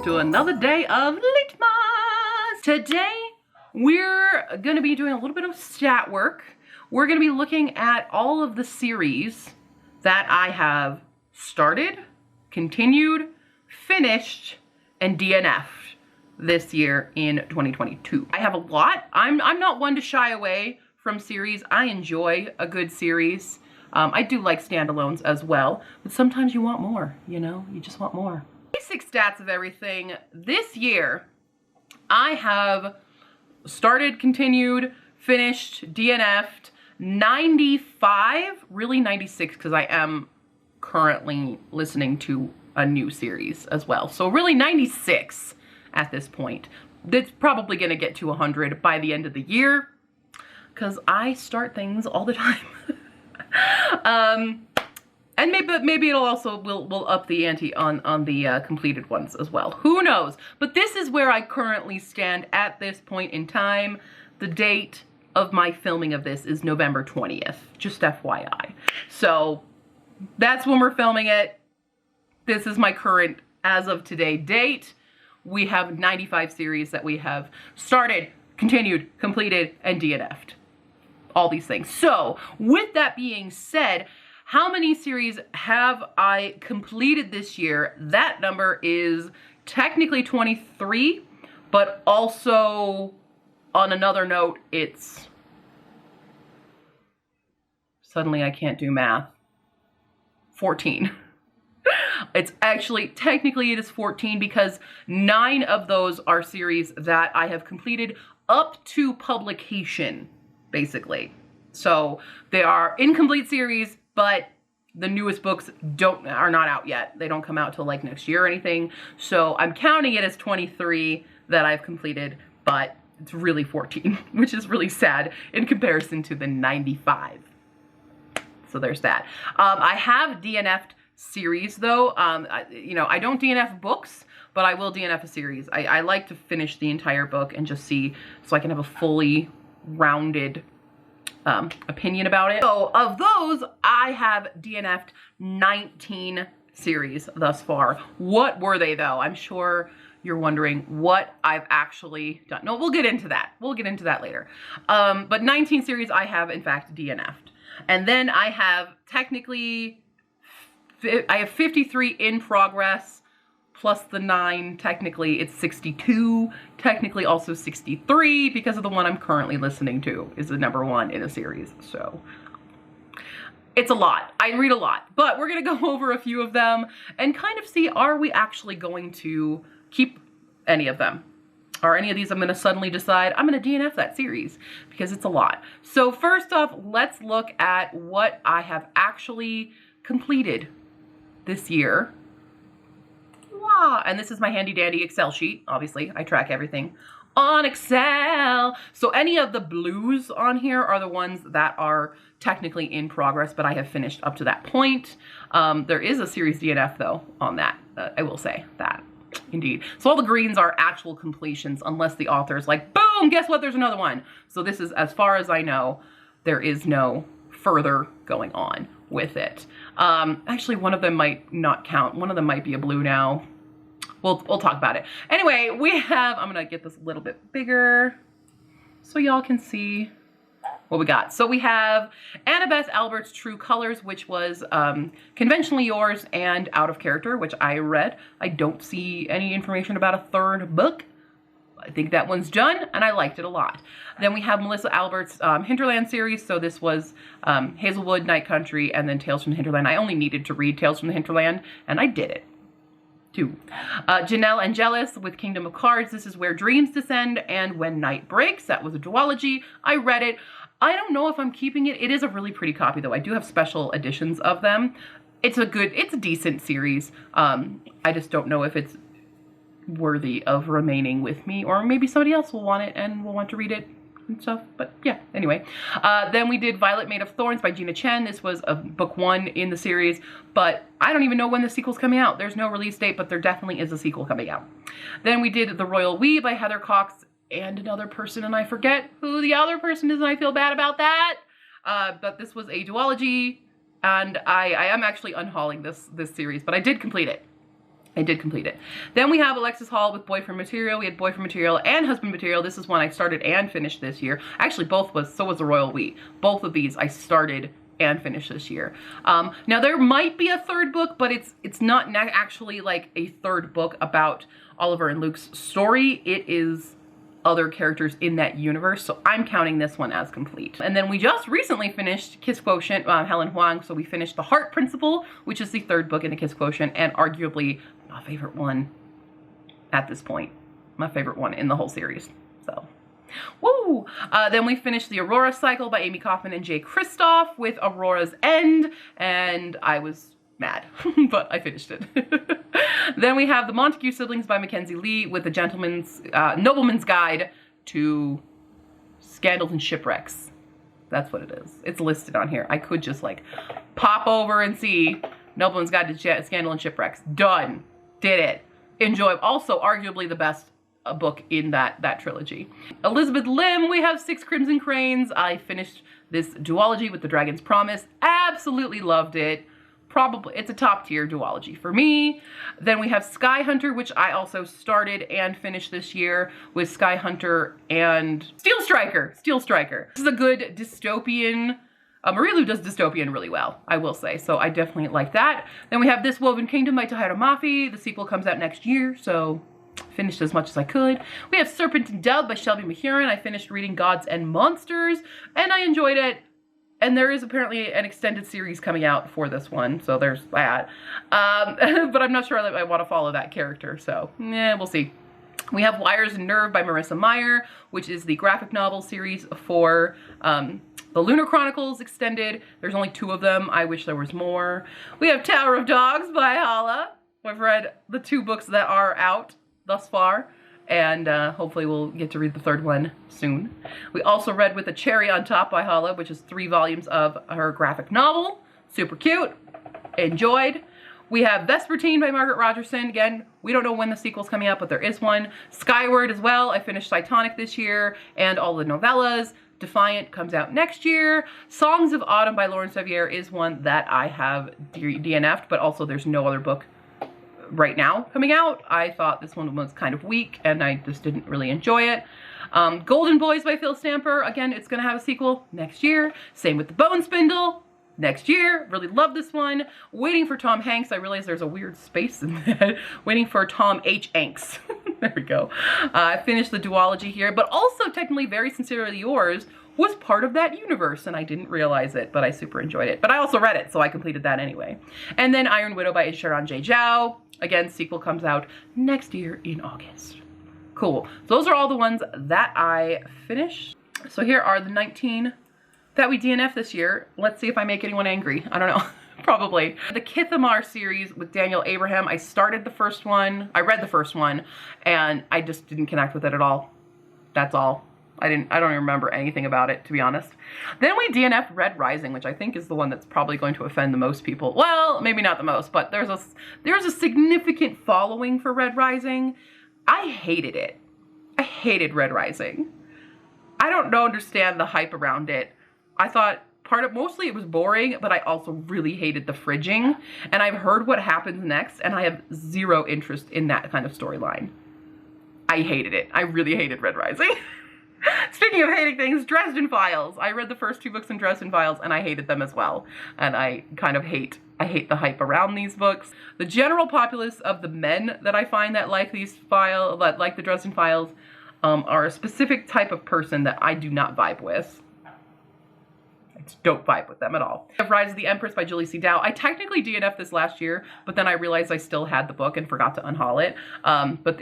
to another day of Litmus. Today, we're gonna be doing a little bit of stat work. We're gonna be looking at all of the series that I have started, continued, finished, and DNF'd this year in 2022. I have a lot. I'm not one to shy away from series. I enjoy a good series. I do like standalones as well, but sometimes you want more, you know? You just want more. Basic stats of everything. This year, I have started, continued, finished, DNF'd 95, really 96, because I am currently listening to a new series as well. So really 96 at this point. It's probably gonna get to 100 by the end of the year, because I start things all the time. And maybe it'll also will up the ante on the completed ones as well. Who knows? But this is where I currently stand at this point in time. The date of my filming of this is November 20th, just FYI. So that's when we're filming it. This is my current, as of today, date. We have 95 series that we have started, continued, completed, and DNF'd. All these things. So with that being said, how many series have I completed this year? That number is technically 23, but also on another note, it's suddenly I can't do math. 14. It's actually, technically it is 14 because 9 of those are series that I have completed up to publication, basically. So they are incomplete series, but the newest books are not out yet. They don't come out till like next year or anything. So I'm counting it as 23 that I've completed, but it's really 14, which is really sad in comparison to the 95. So there's that. I have DNF'd series though. You know, I don't DNF books, but I will DNF a series. I like to finish the entire book and just see, so I can have a fully rounded opinion about it. So of those, I have DNF'd 19 series thus far. What were they though? I'm sure you're wondering what I've actually done. No, we'll get into that. We'll get into that later. But 19 series I have in fact DNF'd. And then I have technically, I have 53 in progress, plus the 9, technically it's 62, technically also 63, because of the one I'm currently listening to is the #1 in a series. So it's a lot. I read a lot, but we're gonna go over a few of them and kind of see, are we actually going to keep any of them? Are any of these I'm gonna suddenly decide I'm gonna DNF that series, because it's a lot. So first off, let's look at what I have actually completed this year. And this is my handy dandy Excel sheet. Obviously, I track everything on Excel. So any of the blues on here are the ones that are technically in progress, but I have finished up to that point. There is a series DNF though on that. I will say that, indeed. So all the greens are actual completions, unless the author's like, boom, guess what? There's another one. So this is, as far as I know, there is no further going on with it. Actually, one of them might not count. One of them might be a blue now. We'll talk about it. Anyway, we have, I'm gonna get this a little bit bigger so y'all can see what we got. So we have Annabeth Albert's True Colors, which was Conventionally Yours and Out of Character, which I read. I don't see any information about a third book. I think that one's done, and I liked it a lot. Then we have Melissa Albert's Hinterland series. So this was Hazelwood, Night Country, and then Tales from the Hinterland. I only needed to read Tales from the Hinterland, and I did it, too. Janelle Angelis with Kingdom of Cards. This is Where Dreams Descend and When Night Breaks. That was a duology. I read it. I don't know if I'm keeping it. It is a really pretty copy, though. I do have special editions of them. It's a decent series. I just don't know if it's worthy of remaining with me, or maybe somebody else will want it and will want to read it and stuff. But yeah, anyway. Then we did Violet Made of Thorns by Gina Chen. This was a book 1 in the series, but I don't even know when the sequel's coming out. There's no release date, but there definitely is a sequel coming out. Then we did The Royal We by Heather Cox and another person, and I forget who the other person is, and I feel bad about that. But this was a duology, and I am actually unhauling this series, but I did complete it. I did complete it. Then we have Alexis Hall with Boyfriend Material. We had Boyfriend Material and Husband Material. This is one I started and finished this year. Actually, so was The Royal We. Both of these I started and finished this year. Now there might be a third book, but it's not actually like a third book about Oliver and Luke's story. It is other characters in that universe, so I'm counting this one as complete. And then we just recently finished Kiss Quotient, Helen Huang, so we finished The Heart Principle, which is the third book in the Kiss Quotient, and arguably my favorite one at this point. My favorite one in the whole series, so. Woo! Then we finished the Aurora Cycle by Amy Kaufman and Jay Kristoff with Aurora's End, and I was mad, but I finished it. Then we have The Montague Siblings by Mackenzie Lee with the Nobleman's Guide to Scandals and Shipwrecks. That's what it is. It's listed on here. I could just like pop over and see Nobleman's Guide to Scandal and Shipwrecks. Done. Did it. Enjoy. Also, arguably the best book in that trilogy. Elizabeth Lim, we have Six Crimson Cranes. I finished this duology with The Dragon's Promise. Absolutely loved it. Probably, it's a top tier duology for me. Then we have Sky Hunter, which I also started and finished this year with Sky Hunter and Steel Striker. Steel Striker. This is a good dystopian. Marilu does dystopian really well, I will say, so I definitely like that. Then we have This Woven Kingdom by Tahereh Mafi. The sequel comes out next year, so finished as much as I could. We have Serpent and Dove by Shelby Mahurin. I finished reading Gods and Monsters, and I enjoyed it. And there is apparently an extended series coming out for this one, so there's that. But I'm not sure that I want to follow that character, so we'll see. We have Wires and Nerve by Marissa Meyer, which is the graphic novel series for the Lunar Chronicles extended. There's only 2 of them. I wish there was more. We have Tower of Dogs by Hala. I've read the 2 books that are out thus far, and hopefully we'll get to read the 3rd one soon. We also read With a Cherry on Top by Hala, which is 3 volumes of her graphic novel. Super cute. Enjoyed. We have Vespertine by Margaret Rogerson. Again, we don't know when the sequel's coming out, but there is one. Skyward as well. I finished Cytonic this year and all the novellas. Defiant comes out next year. Songs of Autumn by Lauren Sevier is one that I have DNF'd, but also there's no other book right now coming out. I thought this one was kind of weak and I just didn't really enjoy it. Golden Boys by Phil Stamper. Again, it's going to have a sequel next year. Same with The Bone Spindle. Next year. Really love this one. Waiting for Tom Hanks. I realize there's a weird space in that. Waiting for Tom H. Hanks. There we go. I finished the duology here, but also technically Very Sincerely Yours was part of that universe, and I didn't realize it, but I super enjoyed it. But I also read it, so I completed that anyway. And then Iron Widow by Sharon J. Zhao. Again, sequel comes out next year in August. Cool. Those are all the ones that I finished. So here are the 19 that we DNF this year. Let's see if I make anyone angry. I don't know. Probably. The Kithamar series with Daniel Abraham. I started the first one. I read the first one, and I just didn't connect with it at all. That's all. I don't even remember anything about it, to be honest. Then we DNF'd Red Rising, which I think is the one that's probably going to offend the most people. Well, maybe not the most, but there's a significant following for Red Rising. I hated it. I hated Red Rising. I don't understand the hype around it. I thought mostly it was boring, but I also really hated the fridging. And I've heard what happens next, and I have zero interest in that kind of storyline. I hated it. I really hated Red Rising. Speaking of hating things, Dresden Files. I read the first 2 books in Dresden Files, and I hated them as well. And I kind of hate the hype around these books. The general populace of the men that I find that like these files, that like the Dresden Files, are a specific type of person that I do not vibe with. I just don't vibe with them at all. I have Rise of the Empress by Julie C. Dow. I technically DNF'd this last year, but then I realized I still had the book and forgot to unhaul it. But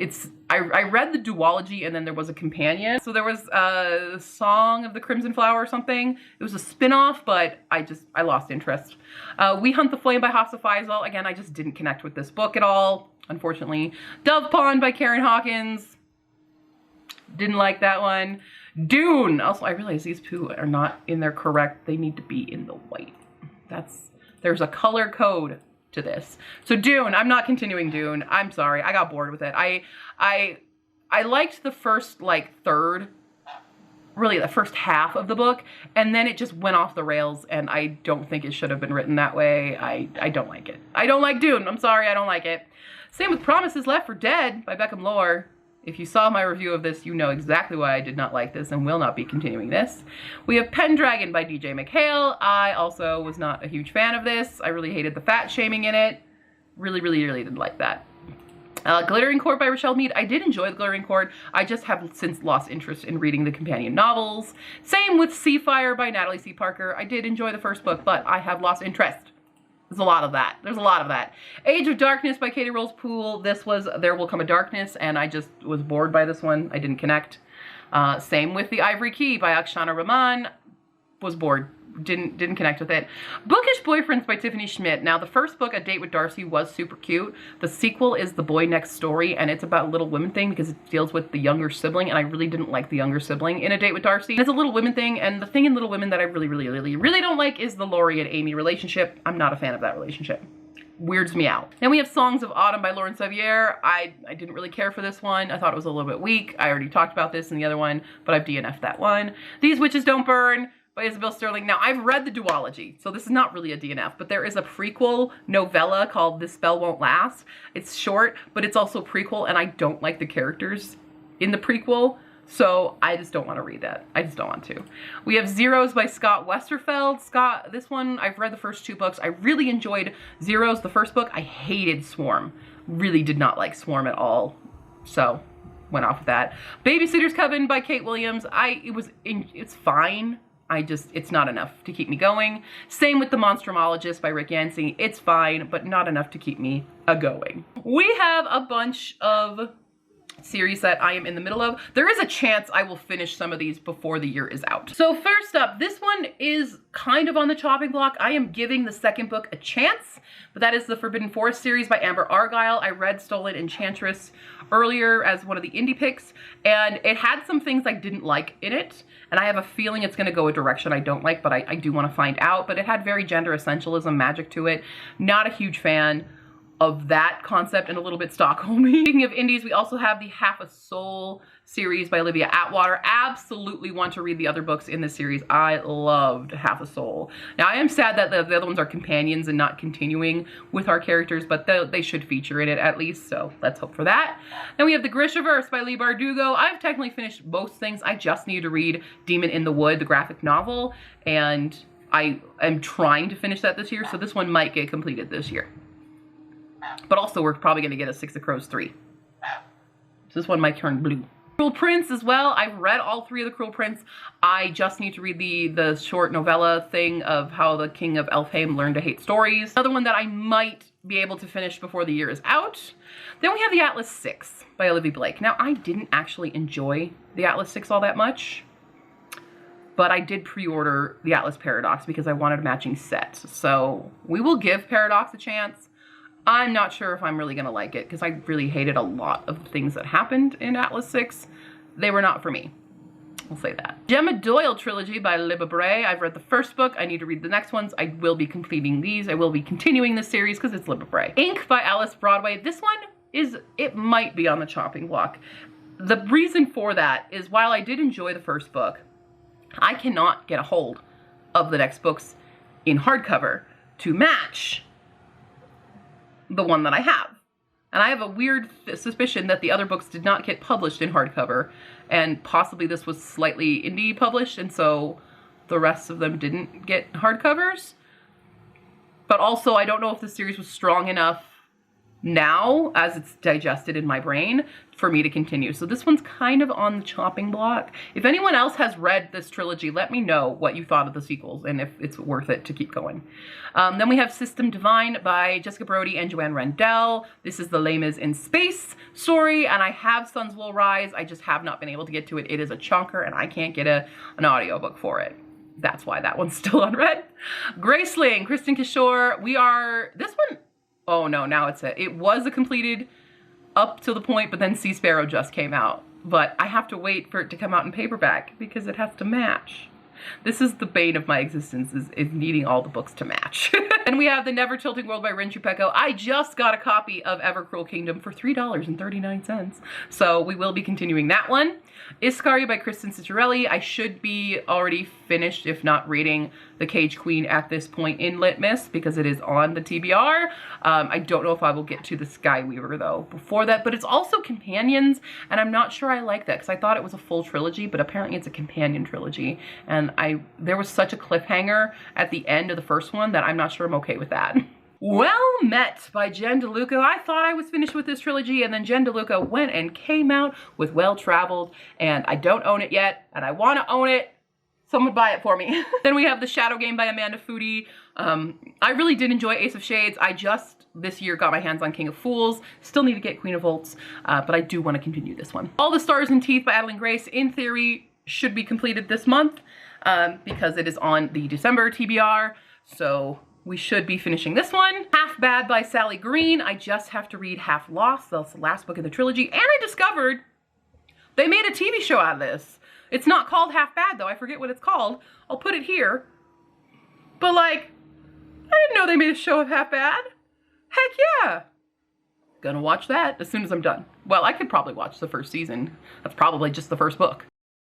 I read the duology and then there was a companion. So there was a Song of the Crimson Flower or something. It was a spin-off, but I lost interest. We Hunt the Flame by Hafsa Faisal. Again, I just didn't connect with this book at all, unfortunately. Dove Pond by Karen Hawkins. Didn't like that one. Dune. Also, I realize these 2 are not in their correct. They need to be in the white. There's a color code to this. So Dune, I'm not continuing Dune. I'm sorry. I got bored with it. I liked the first, like, third really the first half of the book, and then it just went off the rails, and I don't think it should have been written that way. I don't like it. I don't like Dune. I'm sorry, I don't like it. Same with Promises Left for Dead by Beckham Lore. If you saw my review of this, you know exactly why I did not like this and will not be continuing this. We have Pendragon by DJ McHale. I also was not a huge fan of this. I really hated the fat shaming in it. Really didn't like that. Glittering Court by Rochelle Mead. I did enjoy the Glittering Court. I just have since lost interest in reading the companion novels. Same with Seafire by Natalie C. Parker. I did enjoy the first book, but I have lost interest. There's a lot of that. There's a lot of that. Age of Darkness by Katie Rolls Poole. This was There Will Come a Darkness, and I just was bored by this one. I didn't connect. Same with The Ivory Key by Akshana Rahman. Was bored. Didn't connect with it. Bookish Boyfriends by Tiffany Schmidt. Now, the first book, A Date with Darcy, was super cute. The sequel is The Boy Next Story, and it's about a Little Women thing because it deals with the younger sibling, and I really didn't like the younger sibling in A Date with Darcy. It's a Little Women thing, and the thing in Little Women that I really don't like is the Laurie and Amy relationship. I'm not a fan of that relationship. Weirds me out. Then we have Songs of Autumn by Lauren Sevier. I didn't really care for this one. I thought it was a little bit weak. I already talked about this in the other one, but I've DNF'd that one. These Witches Don't Burn by Isabel Sterling. Now, I've read the duology, so this is not really a DNF, but there is a prequel novella called This Spell Won't Last. It's short, but it's also prequel, and I don't like the characters in the prequel, so I just don't want to read that. I just don't want to. We have Zeros by Scott Westerfeld. Scott, this one, I've read the first 2 books. I really enjoyed Zeros, the first book. I hated Swarm. Really did not like Swarm at all, so went off with that. Babysitter's Coven by Kate Williams. It's fine. It's not enough to keep me going. Same with The Monstrumologist by Rick Yancey. It's fine, but not enough to keep me a-going. We have a bunch of series that I am in the middle of. There is a chance I will finish some of these before the year is out. So first up, this one is kind of on the chopping block. I am giving the second book a chance, but that is the Forbidden Forest series by Amber Argyle. I read Stolen Enchantress earlier as one of the indie picks, and it had some things I didn't like in it, and I have a feeling it's going to go a direction I don't like, but I do want to find out. But it had very gender essentialism magic to it. Not a huge fan of that concept, and a little bit Stockholmy. Speaking of indies, we also have the Half a Soul series by Olivia Atwater. Absolutely want to read the other books in this series. I loved Half a Soul. Now, I am sad that the other ones are companions and not continuing with our characters, but they should feature in it at least, so let's hope for that. Then we have The Grishaverse by Leigh Bardugo. I've technically finished most things. I just need to read Demon in the Wood, the graphic novel, and I am trying to finish that this year, so this one might get completed this year. But also, we're probably going to get a Six of Crows 3. So this one might turn blue. Cruel Prince as well. I've read all 3 of the Cruel Prince. I just need to read the short novella thing of how the King of Elfheim learned to hate stories. Another one that I might be able to finish before the year is out. Then we have The Atlas 6 by Olivia Blake. Now, I didn't actually enjoy The Atlas 6 all that much, but I did pre-order The Atlas Paradox because I wanted a matching set. So we will give Paradox a chance. I'm not sure if I'm really going to like it because I really hated a lot of the things that happened in Atlas 6. They were not for me. We'll say that. Gemma Doyle trilogy by Libba Bray. I've read the first book. I need to read the next ones. I will be completing these. I will be continuing this series because it's Libba Bray. Ink by Alice Broadway. This one it might be on the chopping block. The reason for that is while I did enjoy the first book, I cannot get a hold of the next books in hardcover to match the one that I have. And I have a weird suspicion that the other books did not get published in hardcover, and possibly this was slightly indie published, and so the rest of them didn't get hardcovers. But also, I don't know if the series was strong enough now, as it's digested in my brain, for me to continue. So this one's kind of on the chopping block. If anyone else has read this trilogy, let me know what you thought of the sequels and if it's worth it to keep going. Then we have System Divine by Jessica Brody and Joanne Rendell. This is the Les Mis in Space story, and I have Suns Will Rise. I just have not been able to get to it. It is a chunker, and I can't get an audiobook for it. That's why that one's still unread. Graceling, Kristen Kishore. This one, oh no, now it was a completed up to the point, but then Sea Sparrow just came out. But I have to wait for it to come out in paperback because it has to match. This is the bane of my existence, is needing all the books to match. And we have The Never Tilting World by Rin Chupeco. I just got a copy of Ever Cruel Kingdom for $3.39. So we will be continuing that one. Iscari by Kristen Ciccarelli. I should be already finished, if not reading The Cage Queen at this point in Litmus, because it is on the TBR. I don't know if I will get to the Skyweaver, though, before that, but it's also companions, and I'm not sure I like that, because I thought it was a full trilogy, but apparently it's a companion trilogy, and there was such a cliffhanger at the end of the first one that I'm not sure I'm okay with that. Well Met by Jen DeLuca. I thought I was finished with this trilogy, and then Jen DeLuca went and came out with Well Traveled, and I don't own it yet, and I want to own it. Someone buy it for me. Then we have The Shadow Game by Amanda Foody. I really did enjoy Ace of Shades. I just this year got my hands on King of Fools. Still need to get Queen of Volts, but I do want to continue this one. All the Stars and Teeth by Adeline Grace, in theory, should be completed this month because it is on the December TBR. So we should be finishing this one. Half Bad by Sally Green. I just have to read Half Lost. That's the last book in the trilogy. And I discovered they made a TV show out of this. It's not called Half Bad, though. I forget what it's called. I'll put it here. But, like, I didn't know they made a show of Half Bad. Heck yeah. Gonna watch that as soon as I'm done. Well, I could probably watch the first season. That's probably just the first book.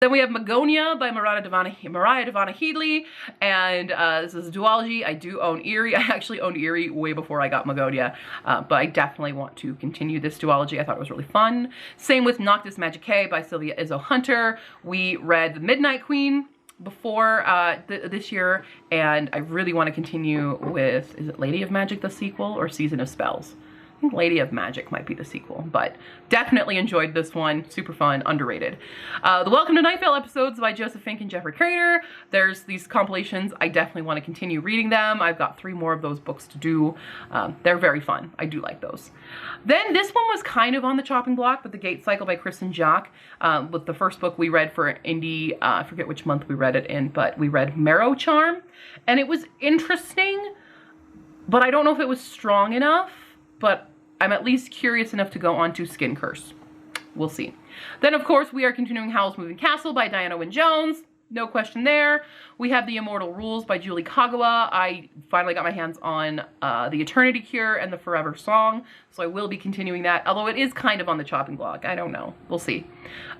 Then we have Magonia by Mariah Devana Headley, and this is a duology. I do own Eerie. I actually owned Eerie way before I got Magonia, but I definitely want to continue this duology. I thought it was really fun. Same with Noctis Magicae by Sylvia Izzo Hunter. We read The Midnight Queen before this year, and I really want to continue with, is it Lady of Magic the sequel, or Season of Spells? I think Lady of Magic might be the sequel, but definitely enjoyed this one. Super fun, underrated. The Welcome to Night Vale episodes by Joseph Fink and Jeffrey Crater. There's these compilations. I definitely want to continue reading them. I've got 3 more of those books to do. They're very fun. I do like those. Then this one was kind of on the chopping block, but The Gate Cycle by Kristen Jacques. With the first book we read for indie, I forget which month we read it in, but we read Marrow Charm, and it was interesting, but I don't know if it was strong enough. But I'm at least curious enough to go on to Skin Curse. We'll see. Then, of course, we are continuing Howl's Moving Castle by Diana Wynne Jones. No question there. We have The Immortal Rules by Julie Kagawa. I finally got my hands on The Eternity Cure and The Forever Song, so I will be continuing that, although it is kind of on the chopping block. I don't know. We'll see.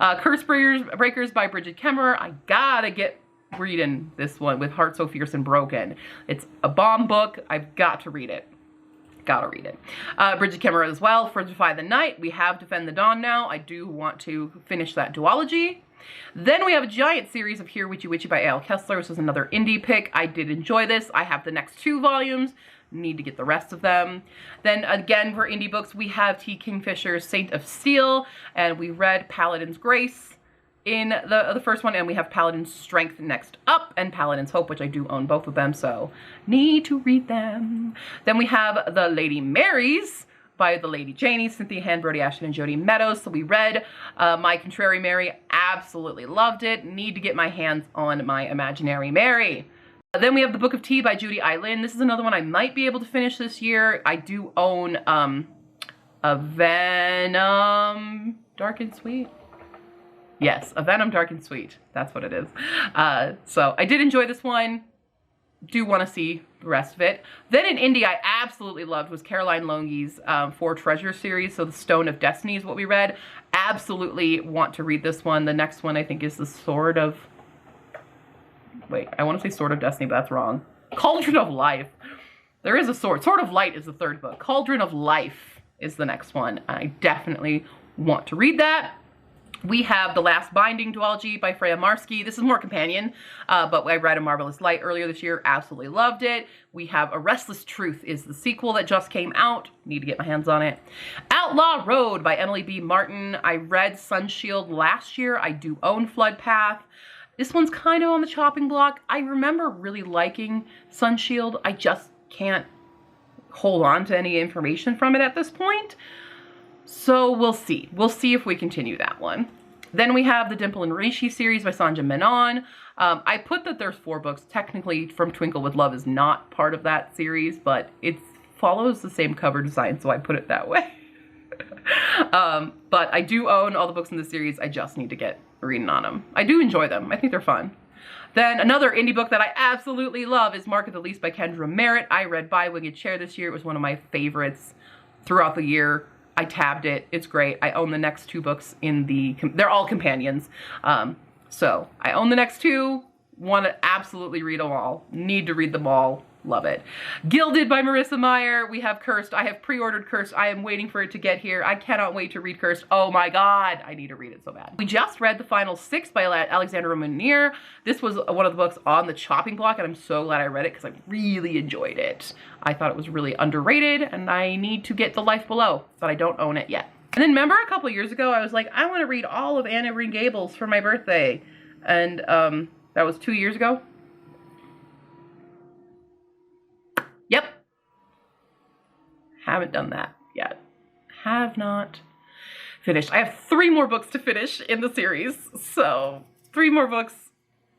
Curse Breakers by Bridget Kemmerer. I gotta get reading this one with Heart So Fierce and Broken. It's a bomb book. I've got to read it. Gotta read it. Bridget Kemmerer as well for Defy the Night. We have Defend the Dawn now. I do want to finish that duology. Then we have a giant series of Hiruichi by A.L. Kessler. This was another indie pick. I did enjoy this. I have the next 2 volumes. Need to get the rest of them. Then again, for indie books, we have T. Kingfisher's Saint of Steel, and we read Paladin's Grace in the first one, and we have Paladin's Strength next up, and Paladin's Hope, which I do own both of them, so need to read them. Then we have The Lady Marys by the Lady Janie, Cynthia Hand, Brody Ashton, and Jody Meadows. So we read My Contrary Mary, absolutely loved it. Need to get my hands on My Imaginary Mary. Then we have The Book of Tea by Judy Eileen. This is another one I might be able to finish this year. I do own a Venom Dark and Sweet. Yes, A Venom Dark and Sweet. That's what it is. So I did enjoy this one. Do want to see the rest of it. Then in indie, I absolutely loved was Caroline Longy's 4 Treasure series. So The Stone of Destiny is what we read. Absolutely want to read this one. The next one I think is The Sword of... Wait, I want to say Sword of Destiny, but that's wrong. Cauldron of Life. There is a sword. Sword of Light is the 3rd book. Cauldron of Life is the next one. I definitely want to read that. We have The Last Binding duology by Freya Marsky. This is more companion, but I read A Marvelous Light earlier this year. Absolutely loved it. We have A Restless Truth is the sequel that just came out. Need to get my hands on it. Outlaw Road by Emily B. Martin. I read Sunshield last year. I do own Flood Path. This one's kind of on the chopping block. I remember really liking Sunshield. I just can't hold on to any information from it at this point. So we'll see. We'll see if we continue that one. Then we have the Dimple and Rishi series by Sanja Menon. I put that there's 4 books. Technically, From Twinkle with Love is not part of that series, but it follows the same cover design, so I put it that way. But I do own all the books in the series. I just need to get reading on them. I do enjoy them. I think they're fun. Then another indie book that I absolutely love is Mark of the Least by Kendra Merritt. I read By Winged Chair this year. It was one of my favorites throughout the year. I tabbed it. It's great. I own the next 2 books in the, they're all companions. So I own the next 2, want to absolutely read them all. Need to read them all. Love it. Gilded by Marissa Meyer. We have Cursed. I have pre-ordered Cursed. I am waiting for it to get here. I cannot wait to read Cursed. Oh my God. I need to read it so bad. We just read the final 6 by Alexandra Munier. This was one of the books on the chopping block, and I'm so glad I read it because I really enjoyed it. I thought it was really underrated, and I need to get The Life Below, but I don't own it yet. And then remember a couple years ago, I was like, I want to read all of Anne of Green Gables for my birthday. And that was 2 years ago. Yep. Haven't done that yet. Have not finished. I have 3 more books to finish in the series. So 3 more books.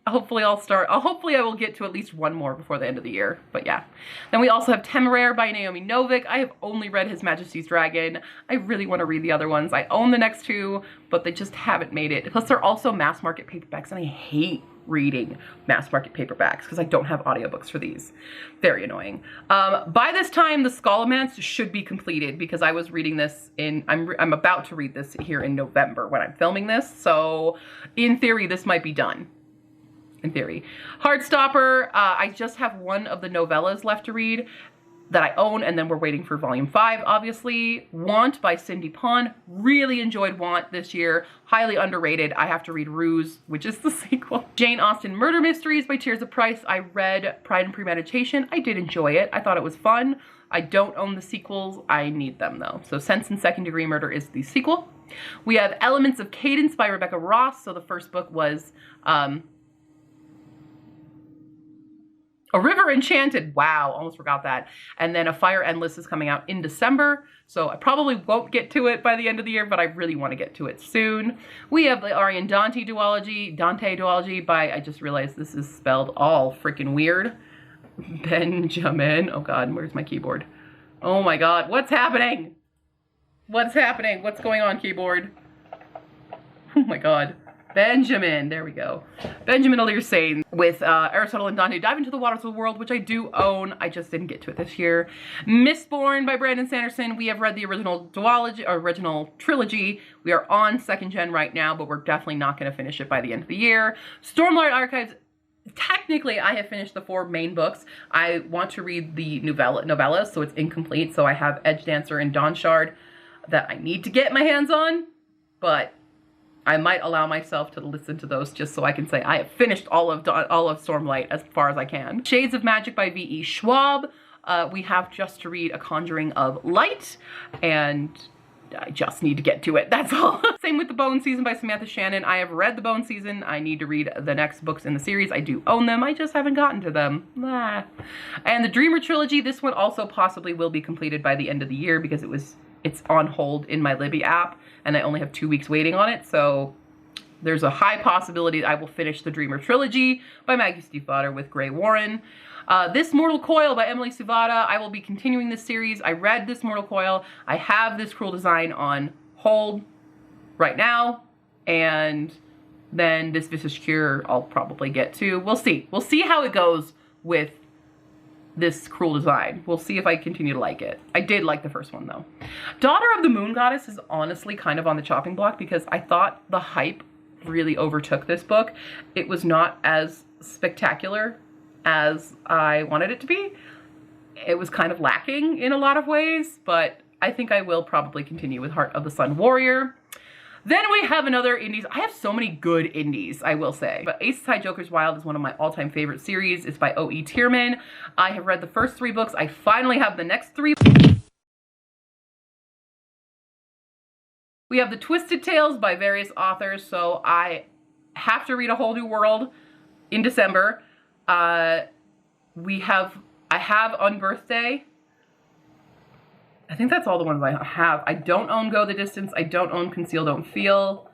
Hopefully hopefully I will get to at least 1 more before the end of the year. But yeah. Then we also have Temeraire by Naomi Novik. I have only read His Majesty's Dragon. I really want to read the other ones. I own the next 2, but they just haven't made it. Plus they're also mass market paperbacks, and I hate reading mass market paperbacks because I don't have audiobooks for these. Very annoying. By this time, the Scholomance should be completed because I was reading this I'm about to read this here in November when I'm filming this. So in theory, this might be done. In theory. Heartstopper, I just have 1 of the novellas left to read that I own, and then we're waiting for volume 5, obviously. Want by Cindy Pon. Really enjoyed Want this year. Highly underrated. I have to read Ruse, which is the sequel. Jane Austen Murder Mysteries by Tears of Price. I read Pride and Premeditation. I did enjoy it. I thought it was fun. I don't own the sequels. I need them though. So Sense and Second Degree Murder is the sequel. We have Elements of Cadence by Rebecca Ross. So the first book was A River Enchanted. Wow, almost forgot that. And then A Fire Endless is coming out in December. So I probably won't get to it by the end of the year, but I really want to get to it soon. We have the Ari and Dante duology by, I just realized this is spelled all freaking weird. Benjamin. Oh God, where's my keyboard? Oh my God, what's happening? What's happening? What's going on, keyboard? Oh my God. Benjamin, there we go. Benjamin Alire with Aristotle and Dante Dive into the Waters of the World, which I do own. I just didn't get to it this year. Mistborn by Brandon Sanderson. We have read the original duology, or original trilogy. We are on 2nd gen right now, but we're definitely not going to finish it by the end of the year. Stormlight Archives. Technically, I have finished the 4 main books. I want to read the novellas, so it's incomplete. So I have Edge Dancer and Dawn Shard that I need to get my hands on, but I might allow myself to listen to those just so I can say I have finished all of Stormlight as far as I can. Shades of Magic by V.E. Schwab. We have just to read A Conjuring of Light, and I just need to get to it. That's all. Same with The Bone Season by Samantha Shannon. I have read The Bone Season. I need to read the next books in the series. I do own them. I just haven't gotten to them. And the Dreamer Trilogy. This one also possibly will be completed by the end of the year because it's on hold in my Libby app, and I only have 2 weeks waiting on it, so there's a high possibility that I will finish the Dreamer Trilogy by Maggie Stiefvater with Gray Warren. This Mortal Coil by Emily Suvada. I will be continuing this series. I read This Mortal Coil. I have This Cruel Design on hold right now, and then This Vicious Cure I'll probably get to. We'll see. We'll see how it goes with This Cruel Design. We'll see if I continue to like it. I did like the first one though. Daughter of the Moon Goddess is honestly kind of on the chopping block because I thought the hype really overtook this book. It was not as spectacular as I wanted it to be. It was kind of lacking in a lot of ways, but I think I will probably continue with Heart of the Sun Warrior. Then we have another indies. I have so many good indies, I will say. But Aces High, Joker's Wild is one of my all-time favorite series. It's by O.E. Tierman. I have read the first 3 books. I finally have the next 3. We have the Twisted Tales by various authors, so I have to read A Whole New World in December. I have Unbirthday. I think that's all the ones I have. I don't own Go the Distance. I don't own Conceal Don't Feel.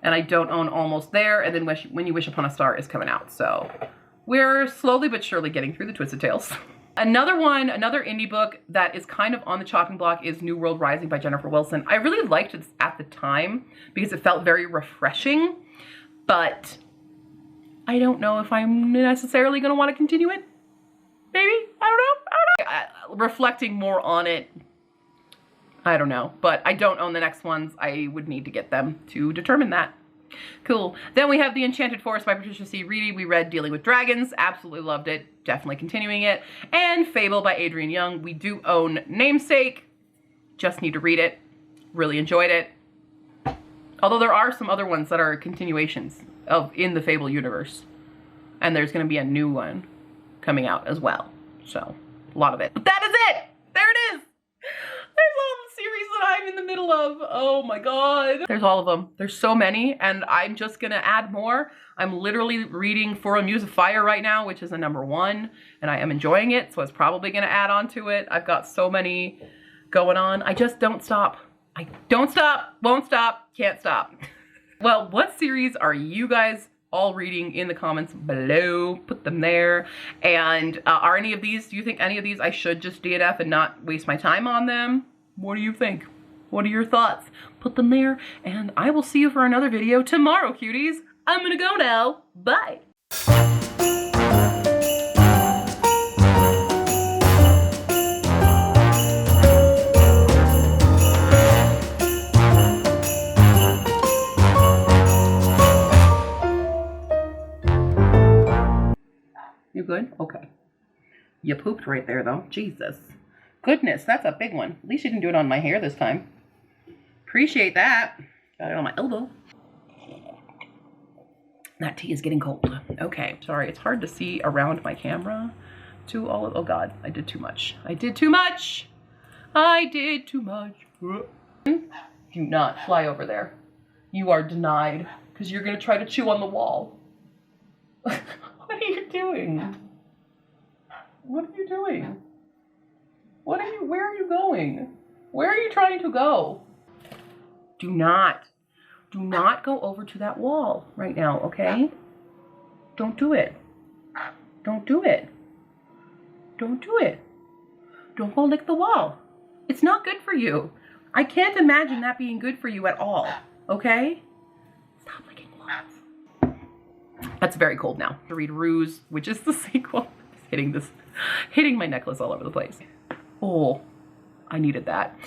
And I don't own Almost There. And then When You Wish Upon a Star is coming out. So we're slowly but surely getting through the Twisted Tales. Another indie book that is kind of on the chopping block is New World Rising by Jennifer Wilson. I really liked it at the time because it felt very refreshing. But I don't know if I'm necessarily going to want to continue it. Maybe? I don't know. Reflecting more on it, I don't know, but I don't own the next ones. I would need to get them to determine that. Cool. Then we have The Enchanted Forest by Patricia C. Reedy. We read Dealing with Dragons. Absolutely loved it. Definitely continuing it. And Fable by Adrienne Young. We do own Namesake. Just need to read it. Really enjoyed it. Although there are some other ones that are continuations of in the Fable universe. And there's going to be a new one coming out as well. So, a lot of it. But that is it! There it is! There's all the series that I'm in the middle of. Oh my god. There's all of them. There's so many, and I'm just gonna add more. I'm literally reading For a Muse of Fire right now, which is a #1, and I am enjoying it, so it's probably gonna add on to it. I've got so many going on. I just don't stop. I don't stop, won't stop, can't stop. Well, what series are you guys all reading in the comments below? Put them there. And are any of these, do you think any of these I should just DNF and not waste my time on them? What do you think? What are your thoughts? Put them there, and I will see you for another video tomorrow, cuties. I'm gonna go now. Bye. You good? Okay. You pooped right there, though. Jesus. Goodness, that's a big one. At least you didn't do it on my hair this time. Appreciate that. Got it on my elbow. That tea is getting cold. Okay, sorry. It's hard to see around my camera. Oh God, I did too much. I did too much. I did too much. Do not fly over there. You are denied because you're going to try to chew on the wall. What are you doing? What are you doing? Where are you going? Where are you trying to go? Do not go over to that wall right now, okay? Don't do it. Don't do it. Don't do it. Don't go lick the wall. It's not good for you. I can't imagine that being good for you at all, okay? Stop licking walls. That's very cold now. To read Ruse, which is the sequel. Hitting my necklace all over the place. Oh, I needed that.